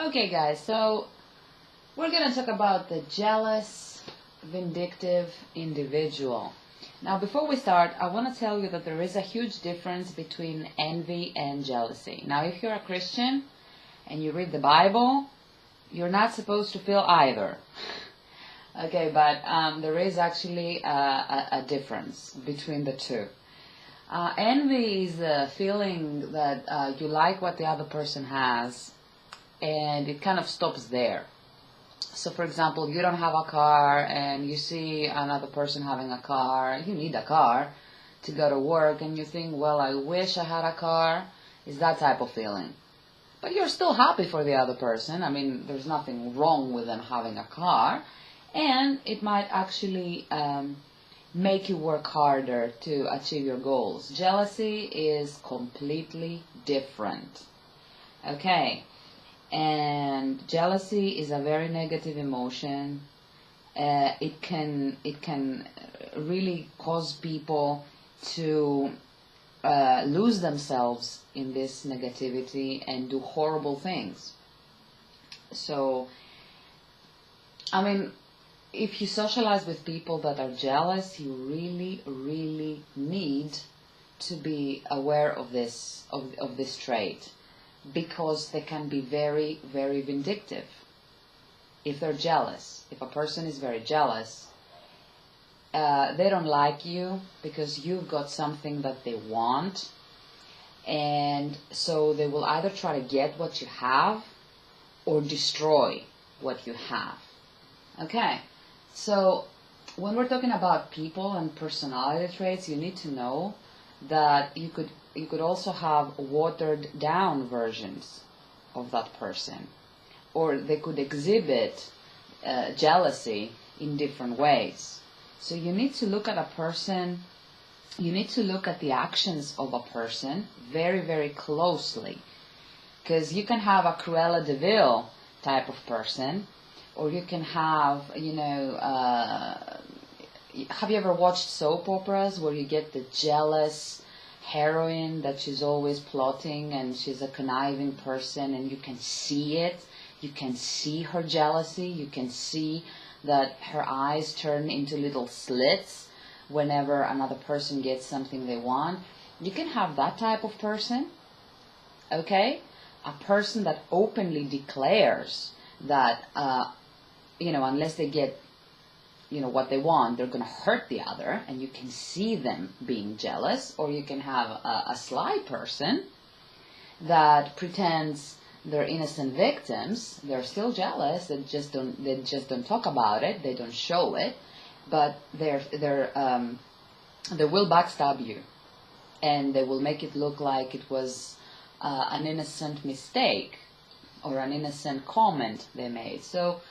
Okay guys, so we're going to talk about the jealous, vindictive individual. Now before we start, I want to tell you that there is a huge difference between envy and jealousy. Now if you're a Christian and you read the Bible, you're not supposed to feel either. Okay, but there is actually a difference between the two. Envy is a feeling that you like what the other person has, and it kind of stops there. So for example, you don't have a car and you see another person having a car. You need a car to go to work and you think, well, I wish I had a car. It's that type of feeling. But you're still happy for the other person. I mean, there's nothing wrong with them having a car. And it might actually make you work harder to achieve your goals. Jealousy is completely different. Okay. And jealousy is a very negative emotion. It can really cause people to lose themselves in this negativity and do horrible things. So, I mean, if you socialize with people that are jealous, you really, really need to be aware of this trait. Because they can be very, very vindictive. If they're jealous, if a person is very jealous, they don't like you because you've got something that they want, and so they will either try to get what you have or destroy what you have. Okay, so when we're talking about people and personality traits, you need to know that you could also have watered down versions of that person, or they could exhibit jealousy in different ways. So you need to look at a person, you need to look at the actions of a person very, very closely, because you can have a Cruella de Vil type of person, or you can have, have you ever watched soap operas where you get the jealous heroine that she's always plotting and she's a conniving person and you can see it? You can see her jealousy. You can see that her eyes turn into little slits whenever another person gets something they want. You can have that type of person, okay? A person that openly declares that, unless they get what they want, they're going to hurt the other, and you can see them being jealous. Or you can have a sly person that pretends they're innocent victims. They're still jealous. They just don't talk about it. They don't show it, but they will backstab you, and they will make it look like it was an innocent mistake or an innocent comment they made. So,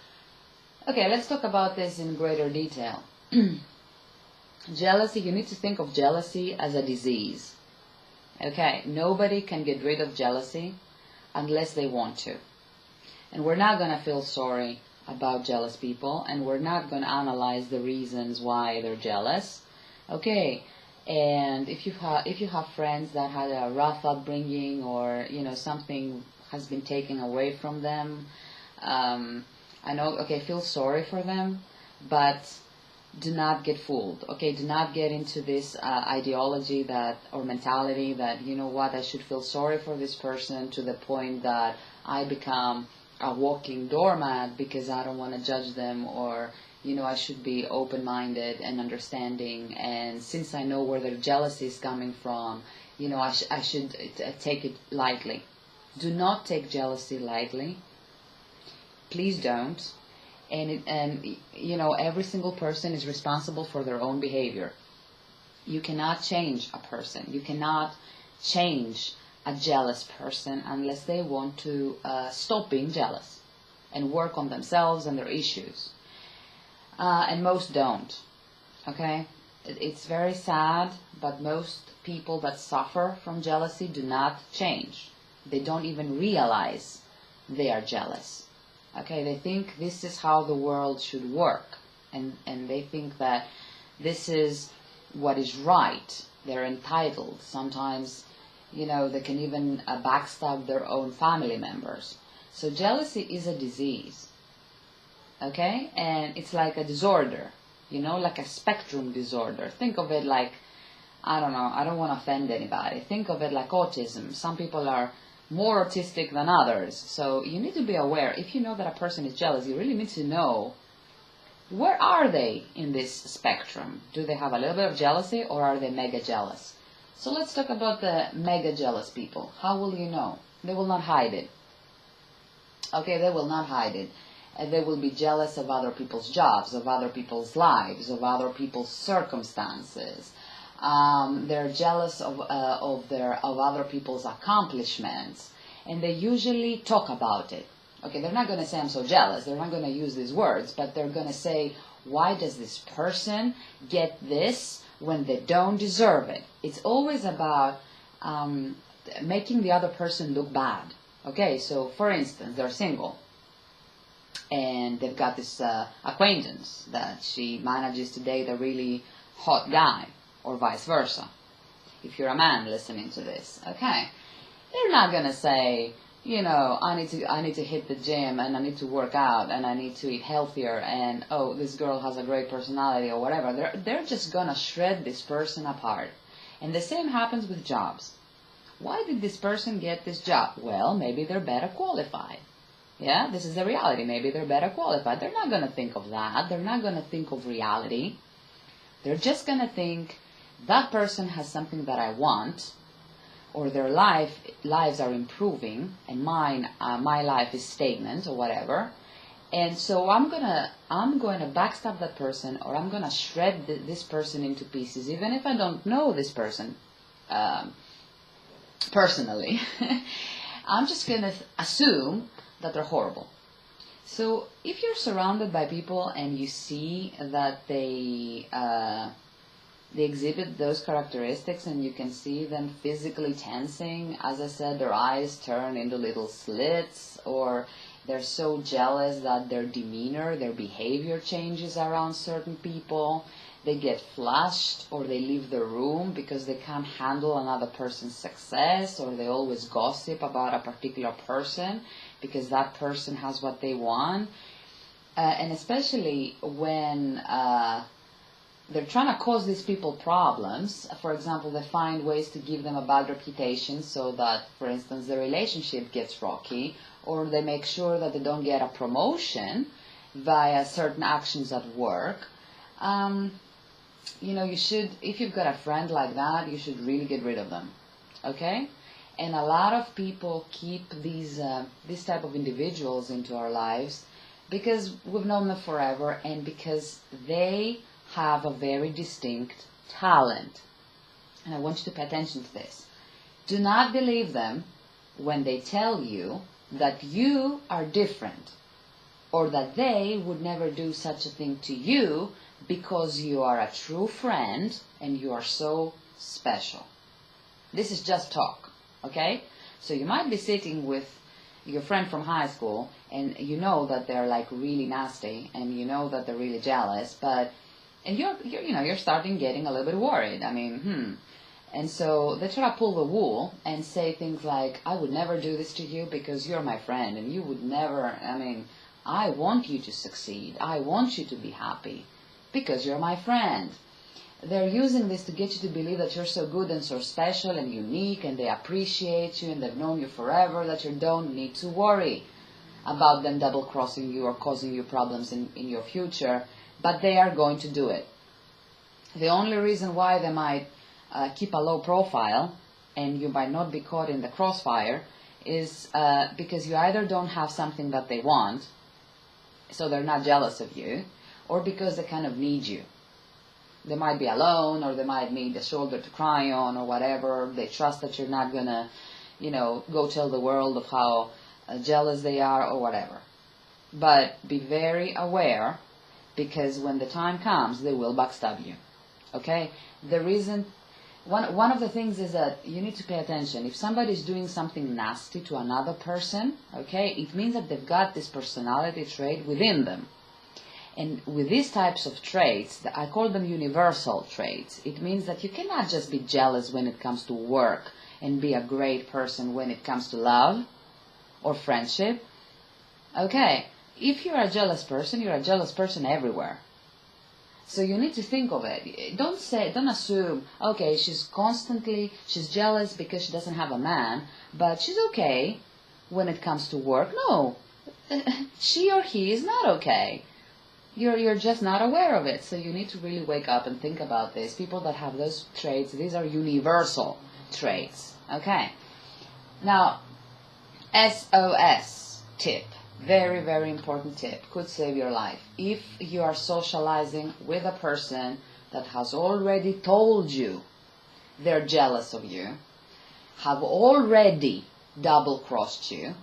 okay, let's talk about this in greater detail. Jealousy, you need to think of jealousy as a disease. Okay, nobody can get rid of jealousy unless they want to. And we're not going to feel sorry about jealous people, and we're not going to analyze the reasons why they're jealous. Okay, and if you have friends that had a rough upbringing, or something has been taken away from them, I know, okay, feel sorry for them, but do not get fooled, okay? Do not get into this ideology or mentality that, I should feel sorry for this person to the point that I become a walking doormat because I don't want to judge them, or, I should be open-minded and understanding, and since I know where their jealousy is coming from, I should take it lightly. Do not take jealousy lightly. Please don't. And every single person is responsible for their own behavior. You cannot change a person. You cannot change a jealous person unless they want to stop being jealous and work on themselves and their issues. And most don't. Okay? It's very sad, but most people that suffer from jealousy do not change. They don't even realize they are jealous. Okay, they think this is how the world should work, and they think that this is what is right. They're entitled. Sometimes, they can even backstab their own family members. So jealousy is a disease, okay? And it's like a disorder, like a spectrum disorder. Think of it like, I don't know, I don't want to offend anybody. Think of it like autism. Some people are more autistic than others. So you need to be aware. If you know that a person is jealous, you really need to know, where are they in this spectrum? Do they have a little bit of jealousy, or are they mega jealous? So let's talk about the mega jealous people. How will you know? They will not hide it. Okay, they will not hide it. They will be jealous of other people's jobs, of other people's lives, of other people's circumstances. They're jealous of other people's accomplishments, and they usually talk about it. Okay, they're not going to say, I'm so jealous. They're not going to use these words, but they're going to say, why does this person get this when they don't deserve it? It's always about making the other person look bad. Okay, so for instance, they're single, and they've got this acquaintance that she manages to date a really hot guy, or vice versa. If you're a man listening to this, okay, they're not going to say, I need to hit the gym, and I need to work out, and I need to eat healthier, and oh, this girl has a great personality, or whatever. They're just gonna shred this person apart. And the same happens with jobs. Why did this person get this job? Well, maybe they're better qualified. Yeah, this is the reality. Maybe they're better qualified. They're not gonna think of that. They're not gonna think of reality. They're just gonna think, that person has something that I want, or their lives are improving, and my life is stagnant, or whatever. And so I'm gonna backstab that person, or I'm gonna shred this person into pieces, even if I don't know this person personally. I'm just gonna assume that they're horrible. So if you're surrounded by people and you see that they exhibit those characteristics, and you can see them physically tensing, as I said, their eyes turn into little slits, or they're so jealous that their demeanor, their behavior changes around certain people, they get flushed, or they leave the room because they can't handle another person's success, or they always gossip about a particular person because that person has what they want. And especially when they're trying to cause these people problems. For example, they find ways to give them a bad reputation so that, for instance, the relationship gets rocky, or they make sure that they don't get a promotion via certain actions at work. You should, if you've got a friend like that, you should really get rid of them. Okay? And a lot of people keep these type of individuals into our lives because we've known them forever, and because they have a very distinct talent. And I want you to pay attention to this. Do not believe them when they tell you that you are different, or that they would never do such a thing to you because you are a true friend and you are so special. This is just talk, okay? So you might be sitting with your friend from high school, and you know that they're like really nasty, and you know that they're really jealous, and you're starting getting a little bit worried. And so they try to pull the wool and say things like, I would never do this to you because you're my friend, and you would never, I want you to succeed. I want you to be happy because you're my friend. They're using this to get you to believe that you're so good and so special and unique, and they appreciate you and they've known you forever, that you don't need to worry about them double-crossing you or causing you problems in your future. But they are going to do it. The only reason why they might keep a low profile and you might not be caught in the crossfire is because you either don't have something that they want, so they're not jealous of you, or because they kind of need you. They might be alone, or they might need a shoulder to cry on, or whatever. They trust that you're not going to, go tell the world of how jealous they are, or whatever. But be very aware, because when the time comes, they will backstab you. Okay? The reason, one of the things is that you need to pay attention. If somebody is doing something nasty to another person, okay, it means that they've got this personality trait within them. And with these types of traits, I call them universal traits. It means that you cannot just be jealous when it comes to work and be a great person when it comes to love or friendship. Okay, if you're a jealous person, you're a jealous person everywhere. So you need to think of it. Don't assume, okay, she's jealous because she doesn't have a man, but she's okay when it comes to work. No, she or he is not okay. You're just not aware of it. So you need to really wake up and think about this. People that have those traits, these are universal traits. Okay. Now, SOS tip. Very, very important tip. Could save your life. If you are socializing with a person that has already told you they're jealous of you, have already double-crossed you,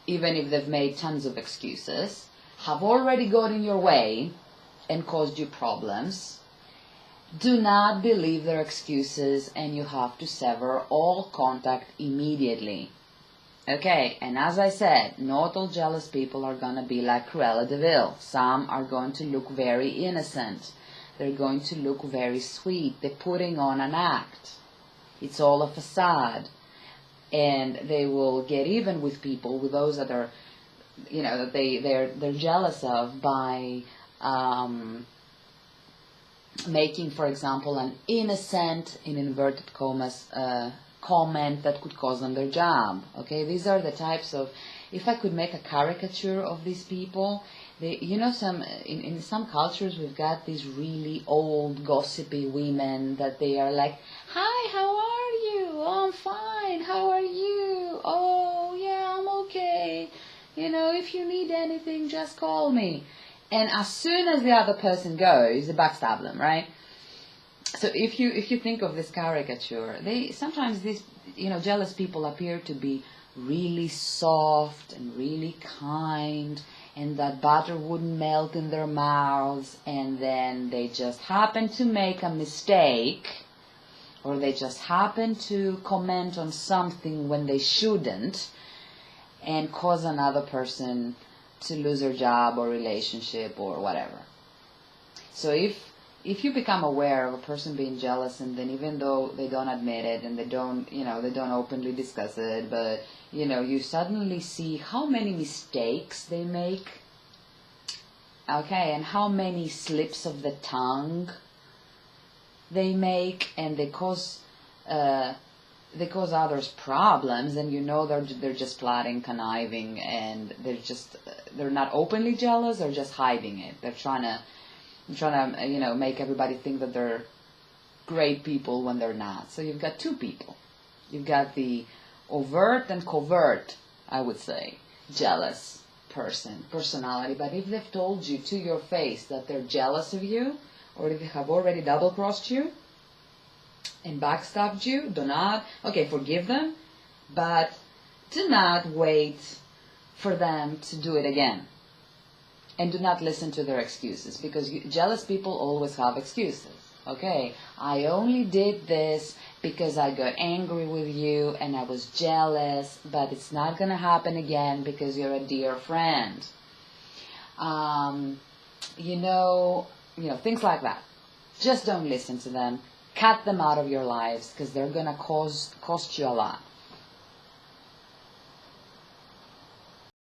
even if they've made tons of excuses, have already got in your way and caused you problems, do not believe their excuses and you have to sever all contact immediately. Okay, and as I said, not all jealous people are going to be like Cruella de Vil. Some are going to look very innocent. They're going to look very sweet. They're putting on an act. It's all a facade. And they will get even with people, with those that are, that they're jealous of by making, for example, an innocent, in inverted commas, comment that could cost them their job. Okay, these are the types of, if I could make a caricature of these people, in some cultures we've got these really old gossipy women that they are like, hi, how are you? Oh, I'm fine. How are you? Oh, yeah, I'm okay. If you need anything, just call me. And as soon as the other person goes, they backstab them, right? So if you think of this caricature, sometimes these jealous people appear to be really soft and really kind, and that butter wouldn't melt in their mouths, and then they just happen to make a mistake, or they just happen to comment on something when they shouldn't, and cause another person to lose their job or relationship or whatever. So if you become aware of a person being jealous, and then even though they don't admit it and they don't openly discuss it, but you suddenly see how many mistakes they make, okay, and how many slips of the tongue they make, and they cause others problems, and they're just plotting, conniving, and they're not openly jealous, they're just hiding it. They're trying to make everybody think that they're great people when they're not. So you've got two people. You've got the overt and covert, I would say, jealous personality. But if they've told you to your face that they're jealous of you, or if they have already double-crossed you and backstabbed you, forgive them, but do not wait for them to do it again. And do not listen to their excuses, because jealous people always have excuses. Okay, I only did this because I got angry with you and I was jealous, but it's not going to happen again because you're a dear friend. Things like that. Just don't listen to them. Cut them out of your lives, because they're going to cost you a lot.